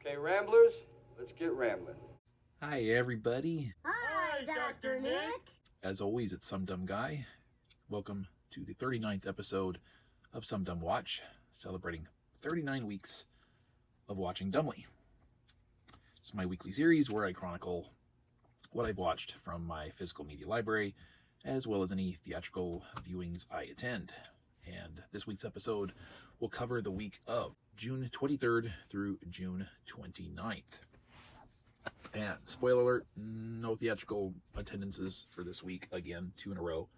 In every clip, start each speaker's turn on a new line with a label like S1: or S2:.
S1: Okay, Ramblers, let's get rambling.
S2: Hi, everybody.
S3: Hi, Dr. Nick.
S2: As always, it's Some Dumb Guy. Welcome to the 39th episode of SumDumWatch, celebrating 39 weeks of watching dumbly. It's my weekly series where I chronicle what I've watched from my physical media library, as well as any theatrical viewings I attend. And this week's episode will cover the week of June 23rd through June 29th. And spoiler alert, no theatrical attendances for this week. Again, 2 in a row.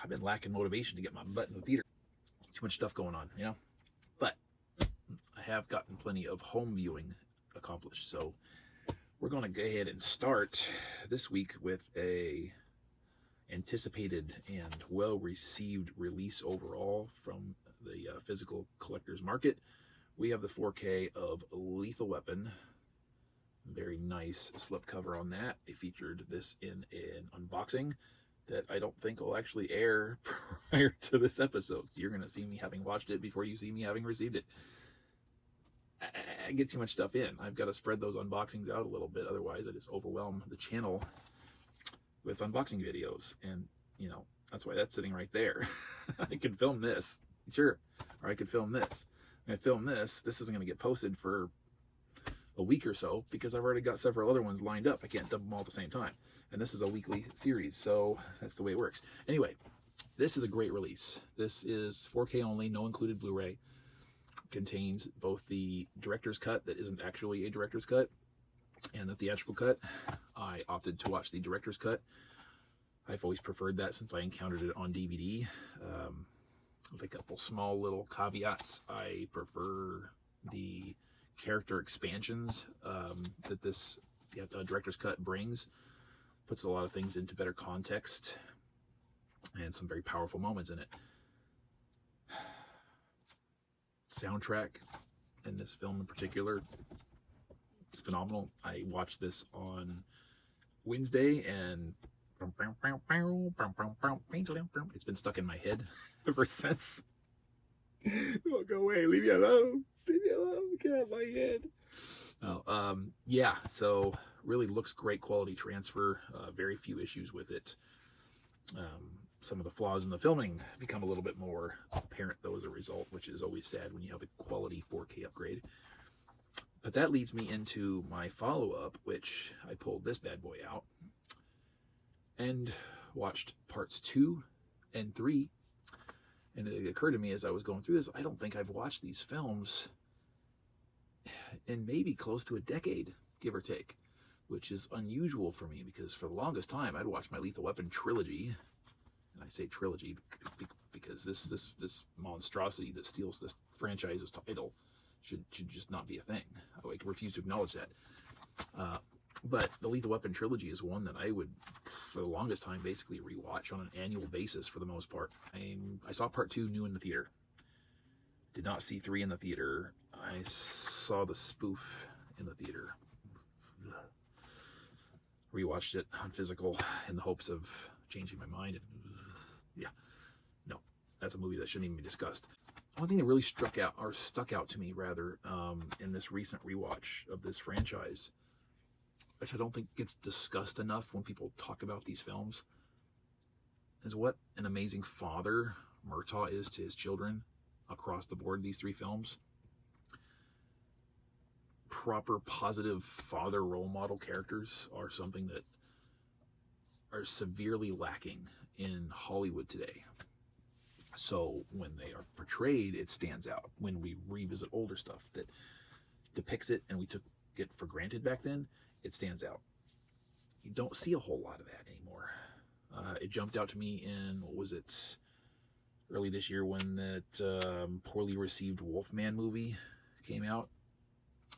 S2: I've been lacking motivation to get my butt in the theater. Too much stuff going on, you know? But I have gotten plenty of home viewing accomplished. So we're going to go ahead and start this week with a anticipated and well-received release overall from the physical collector's market. We have the 4K of Lethal Weapon. Very nice slipcover on that. I featured this in an unboxing that I don't think will actually air prior to this episode. You're going to see me having watched it before you see me having received it. I get too much stuff in. I've got to spread those unboxings out a little bit. Otherwise, I just overwhelm the channel with unboxing videos. And, you know, that's why that's sitting right there. I could film this. Sure. Or I could film this. When I film this, this isn't going to get posted for a week or so because I've already got several other ones lined up. I can't dump them all at the same time. And this is a weekly series, so that's the way it works. Anyway, this is a great release. This is 4K only, no included Blu-ray. Contains both the director's cut that isn't actually a director's cut and the theatrical cut. I opted to watch the director's cut. I've always preferred that since I encountered it on DVD. With a couple small little caveats. I prefer the character expansions that this director's cut brings. Puts a lot of things into better context and some very powerful moments in it. Soundtrack in this film in particular is phenomenal. I watched this on Wednesday and it's been stuck in my head ever since. Oh, go away, leave me alone. Leave me alone, get out of my head. Oh, yeah, so really looks great quality transfer. Very few issues with it. Some of the flaws in the filming become a little bit more apparent though as a result, which is always sad when you have a quality 4K upgrade. But that leads me into my follow-up, which I pulled this bad boy out and watched parts 2 and 3. And it occurred to me as I was going through this, I don't think I've watched these films in maybe close to a decade, give or take, which is unusual for me because for the longest time I'd watched my Lethal Weapon trilogy. And I say trilogy because this monstrosity that steals this franchise's title should just not be a thing. I refuse to acknowledge that. But the Lethal Weapon trilogy is one that I would, for the longest time, basically rewatch on an annual basis for the most part. I saw part 2 new in the theater. Did not see 3 in the theater. I saw the spoof in the theater. Rewatched it on physical in the hopes of changing my mind. And, yeah, no, that's a movie that shouldn't even be discussed. One thing that really stuck out to me rather in this recent rewatch of this franchise, which I don't think gets discussed enough when people talk about these films, is what an amazing father Murtaugh is to his children across the board. These 3 films, proper positive father role model characters are something that are severely lacking in Hollywood today. So when they are portrayed, it stands out. When we revisit older stuff that depicts it and we took it for granted back then, it stands out. You don't see a whole lot of that anymore. It jumped out to me in, what was it, early this year when that poorly received Wolfman movie came out.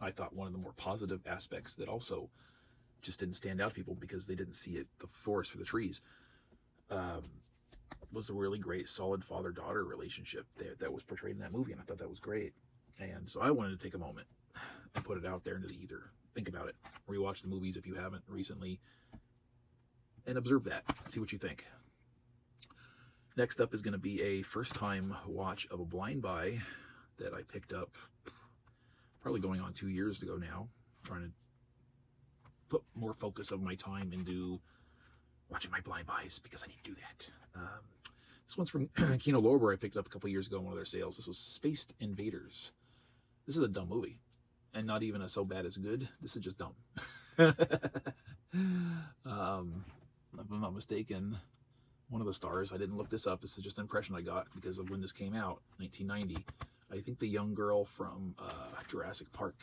S2: I thought one of the more positive aspects that also just didn't stand out to people because they didn't see it, the forest for the trees, was a really great, solid father-daughter relationship that was portrayed in that movie, and I thought that was great. And so I wanted to take a moment and put it out there into the ether. Think about it. Rewatch the movies if you haven't recently, and observe that. See what you think. Next up is going to be a first-time watch of a blind buy that I picked up probably going on 2 years ago now, trying to put more focus of my time into watching my blind buys because I need to do that. This one's from Kino Lorber. I picked up a couple years ago in one of their sales. This was Spaced Invaders. This is a dumb movie, and not even a so bad it's good. This is just dumb. If I'm not mistaken, one of the stars, I didn't look this up, this is just an impression I got because of when this came out, 1990. I think the young girl from Jurassic Park.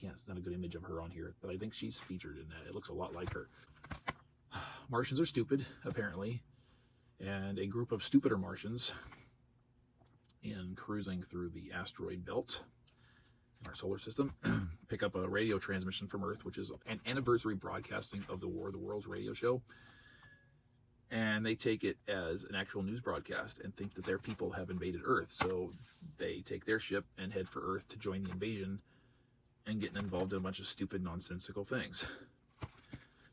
S2: It's not a good image of her on here, but I think she's featured in that. It looks a lot like her. Martians are stupid, apparently, and a group of stupider Martians in cruising through the asteroid belt in our solar system pick up a radio transmission from Earth, which is an anniversary broadcasting of the War of the Worlds radio show, and they take it as an actual news broadcast and think that their people have invaded Earth. So they take their ship and head for Earth to join the invasion and getting involved in a bunch of stupid, nonsensical things.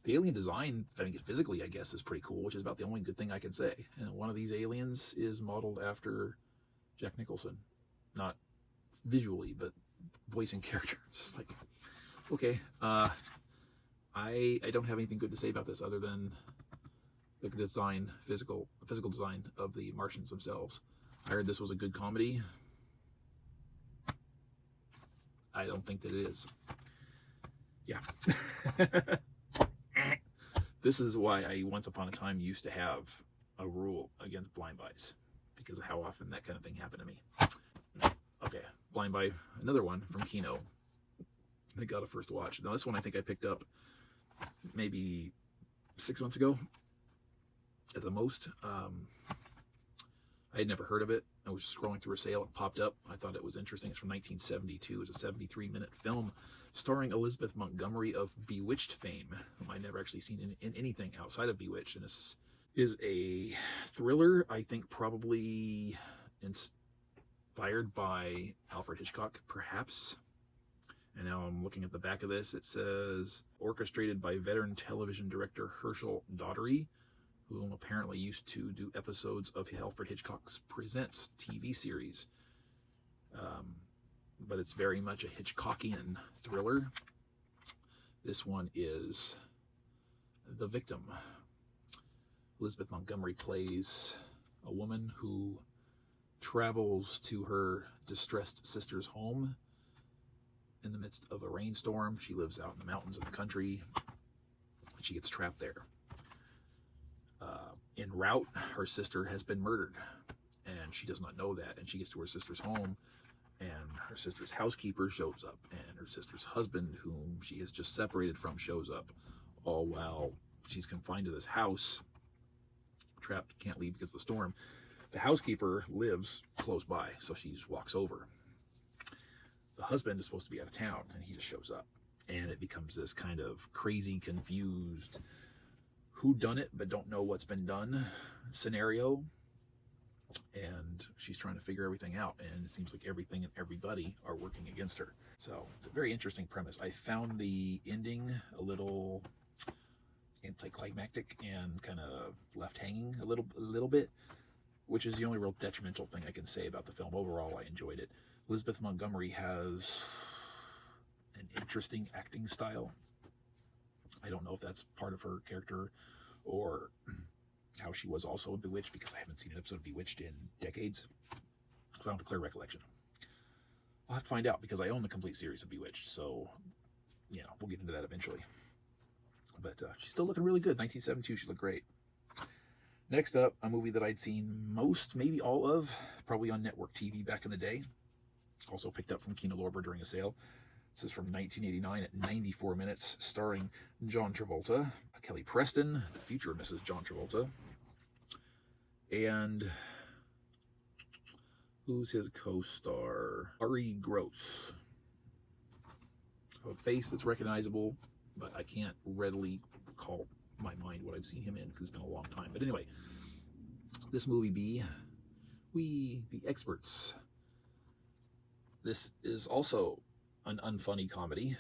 S2: The alien design, I think physically, I guess, is pretty cool, which is about the only good thing I can say. And one of these aliens is modeled after Jack Nicholson. Not visually, but voice and character. It's like, okay, I don't have anything good to say about this other than the design, physical design of the Martians themselves. I heard this was a good comedy. I don't think that it is. Yeah. This is why I once upon a time used to have a rule against blind buys, because of how often that kind of thing happened to me. Okay, blind buy, another one from Kino. I got a first watch. Now this one I think I picked up maybe 6 months ago at the most. I had never heard of it. I was scrolling through a sale. It popped up. I thought it was interesting. It's from 1972. It's a 73-minute film starring Elizabeth Montgomery of Bewitched fame, whom I'd never actually seen in anything outside of Bewitched. And this is a thriller, I think probably inspired by Alfred Hitchcock, perhaps. And now I'm looking at the back of this. It says, orchestrated by veteran television director Herschel Daugherty, who apparently used to do episodes of Alfred Hitchcock's Presents TV series. But it's very much a Hitchcockian thriller. This one is The Victim. Elizabeth Montgomery plays a woman who travels to her distressed sister's home in the midst of a rainstorm. She lives out in the mountains of the country, and she gets trapped there. En route, her sister has been murdered, and she does not know that. And she gets to her sister's home, and her sister's housekeeper shows up, and her sister's husband, whom she has just separated from, shows up, all while she's confined to this house, trapped, can't leave because of the storm. The housekeeper lives close by, so she just walks over. The husband is supposed to be out of town, and he just shows up, and it becomes this kind of crazy, confused, who done it but don't know what's been done scenario. And she's trying to figure everything out, and it seems like everything and everybody are working against her. So it's a very interesting premise. I found the ending a little anticlimactic and kind of left hanging a little bit, which is the only real detrimental thing I can say about the film. Overall, I enjoyed it. Elizabeth Montgomery has an interesting acting style. I don't know if that's part of her character or how she was also in Bewitched, because I haven't seen an episode of Bewitched in decades, so I don't have a clear recollection. I'll have to find out, because I own the complete series of Bewitched, so, you know, we'll get into that eventually. But she's still looking really good. 1972, she looked great. Next up, a movie that I'd seen most, maybe all of, probably on network TV back in the day. Also picked up from Kino Lorber during a sale. This is from 1989 at 94 minutes, starring John Travolta, Kelly Preston, the future Mrs. John Travolta, and who's his co-star? Ari Gross. A face that's recognizable, but I can't readily recall my mind what I've seen him in, because it's been a long time. But anyway, this movie be We the Experts. This is also an unfunny comedy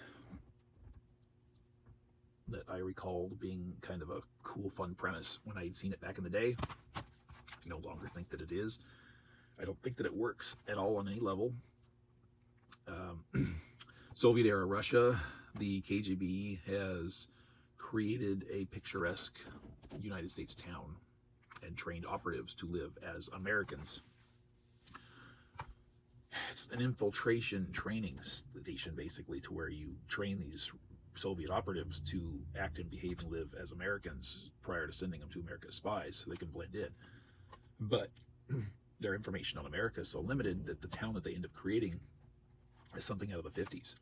S2: that I recalled being kind of a cool, fun premise when I had seen it back in the day. I no longer think that it is. I don't think that it works at all on any level. Soviet-era Russia, the KGB has created a picturesque United States town and trained operatives to live as Americans. It's an infiltration training station, basically, to where you train these Soviet operatives to act and behave and live as Americans prior to sending them to America as spies so they can blend in. But their information on America is so limited that the town that they end up creating is something out of the 50s.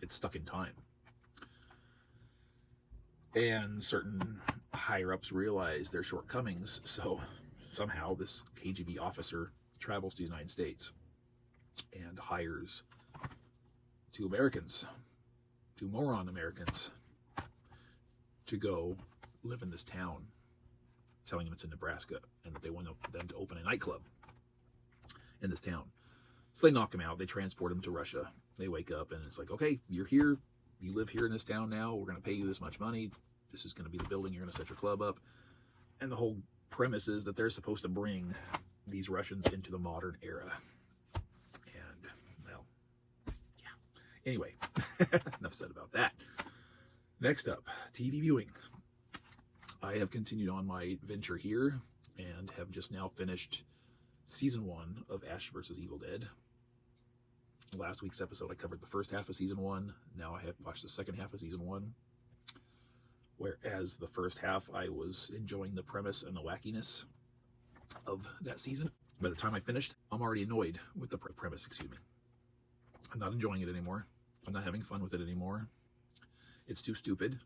S2: It's stuck in time. And certain higher-ups realize their shortcomings, so somehow this KGB officer travels to the United States and hires two moron Americans, to go live in this town, telling them it's in Nebraska and that they want them to open a nightclub in this town. So they knock him out. They transport him to Russia. They wake up and it's like, okay, you're here. You live here in this town now. We're going to pay you this much money. This is going to be the building. You're going to set your club up. And the whole premise is that they're supposed to bring these Russians into the modern era. And, well, yeah. Anyway, enough said about that. Next up, TV viewing. I have continued on my venture here and have just now finished season 1 of Ash vs. Evil Dead. Last week's episode, I covered the first half of season 1. Now I have watched the second half of season 1. Whereas the first half, I was enjoying the premise and the wackiness of that season. By the time I finished, I'm already annoyed with the premise, I'm not enjoying it anymore. I'm not having fun with it anymore. It's too stupid.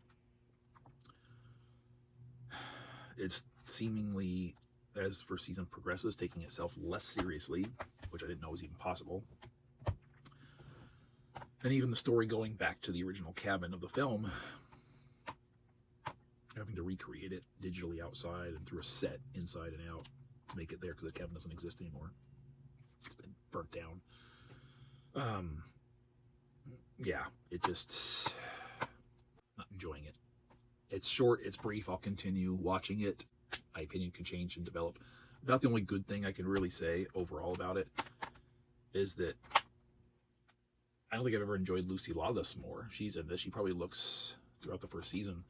S2: It's seemingly, as first season progresses, taking itself less seriously, which I didn't know was even possible. And even the story going back to the original cabin of the film, having to recreate it digitally outside and through a set inside and out to make it there because the cabin doesn't exist anymore. It's been burnt down. Yeah, it just, not enjoying it. It's short, it's brief, I'll continue watching it. My opinion can change and develop. About the only good thing I can really say overall about it is that I don't think I've ever enjoyed Lucy Lawless more. She's in this. She probably looks, throughout the first season,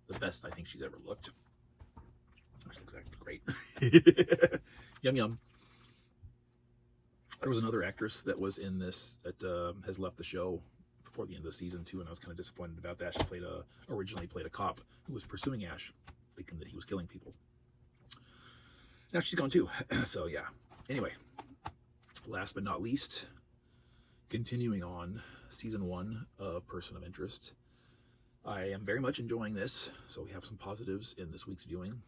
S2: the best I think she's ever looked. She looks great. Yum, yum. There was another actress that was in this that has left the show before the end of the season too, and I was kind of disappointed about that. She originally played a cop who was pursuing Ash, thinking that he was killing people. Now she's gone too. So yeah. Anyway, last but not least, continuing on season 1 of Person of Interest. I am very much enjoying this, so we have some positives in this week's viewing.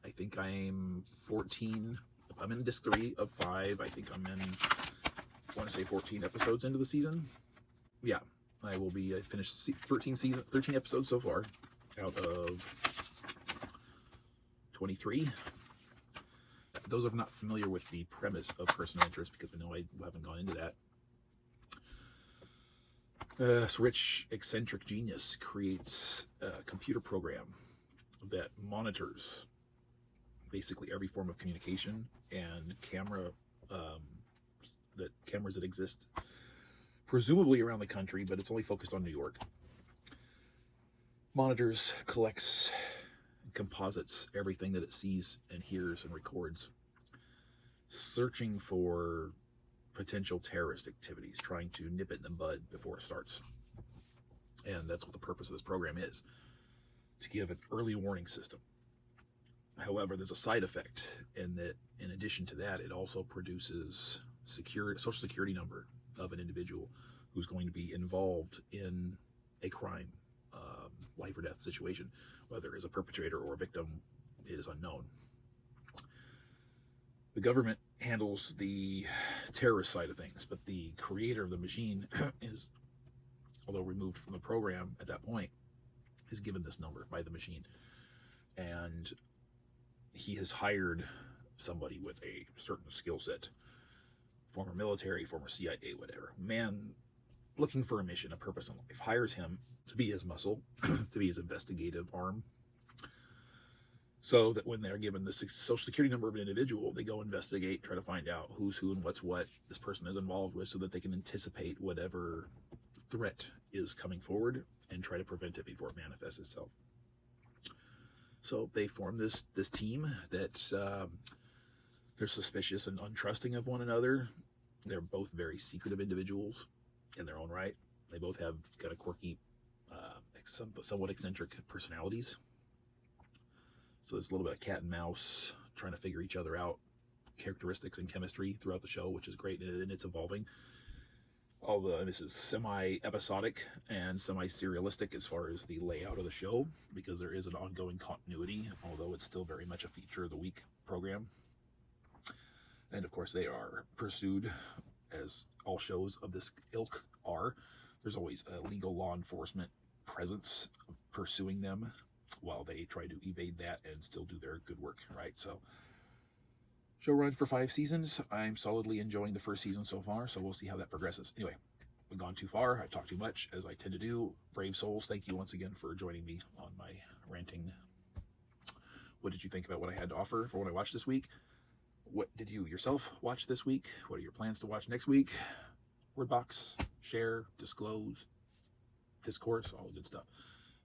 S2: I think I'm 14. I'm in disc 3 of 5. I think I'm in, I want to say 14 episodes into the season. Yeah, I will be. I finished 13 episodes so far out of 23. Those are not familiar with the premise of Person of Interest, because I know I haven't gone into that. This rich, eccentric genius creates a computer program that monitors basically every form of communication and cameras that exist presumably around the country, but it's only focused on New York. Monitors, collects, and composites everything that it sees and hears and records, searching for potential terrorist activities, trying to nip it in the bud before it starts. And that's what the purpose of this program is, to give an early warning system. However, there's a side effect in that, in addition to that, it also produces social security number of an individual who's going to be involved in a crime, life or death situation. Whether as a perpetrator or a victim is unknown. The government handles the terrorist side of things, but the creator of the machine is, although removed from the program at that point, is given this number by the machine. And he has hired somebody with a certain skill set, former military, former CIA, whatever. Man looking for a mission, a purpose in life, hires him to be his muscle, to be his investigative arm, So that when they're given the social security number of an individual, they go investigate, try to find out who's who and what's what this person is involved with so that they can anticipate whatever threat is coming forward and try to prevent it before it manifests itself. So they form this team that they're suspicious and untrusting of one another. They're both very secretive individuals in their own right. They both have kind of quirky, somewhat eccentric personalities. So there's a little bit of cat and mouse, trying to figure each other out, characteristics and chemistry throughout the show, which is great, and it's evolving. This is semi-episodic and semi-serialistic as far as the layout of the show, because there is an ongoing continuity, although it's still very much a feature of the week program. And of course they are pursued, as all shows of this ilk are. There's always a legal law enforcement presence pursuing them while they try to evade that and still do their good work, right? So, show runs for 5 seasons. I'm solidly enjoying the first season so far, so we'll see how that progresses. Anyway, we've gone too far. I've talked too much, as I tend to do. Brave souls, thank you once again for joining me on my ranting. What did you think about what I had to offer for what I watched this week? What did you yourself watch this week? What are your plans to watch next week? Word box, share, disclose, discourse, all the good stuff.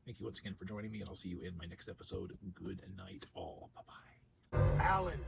S2: Thank you once again for joining me, and I'll see you in my next episode. Good night, all. Bye-bye.
S1: Alan.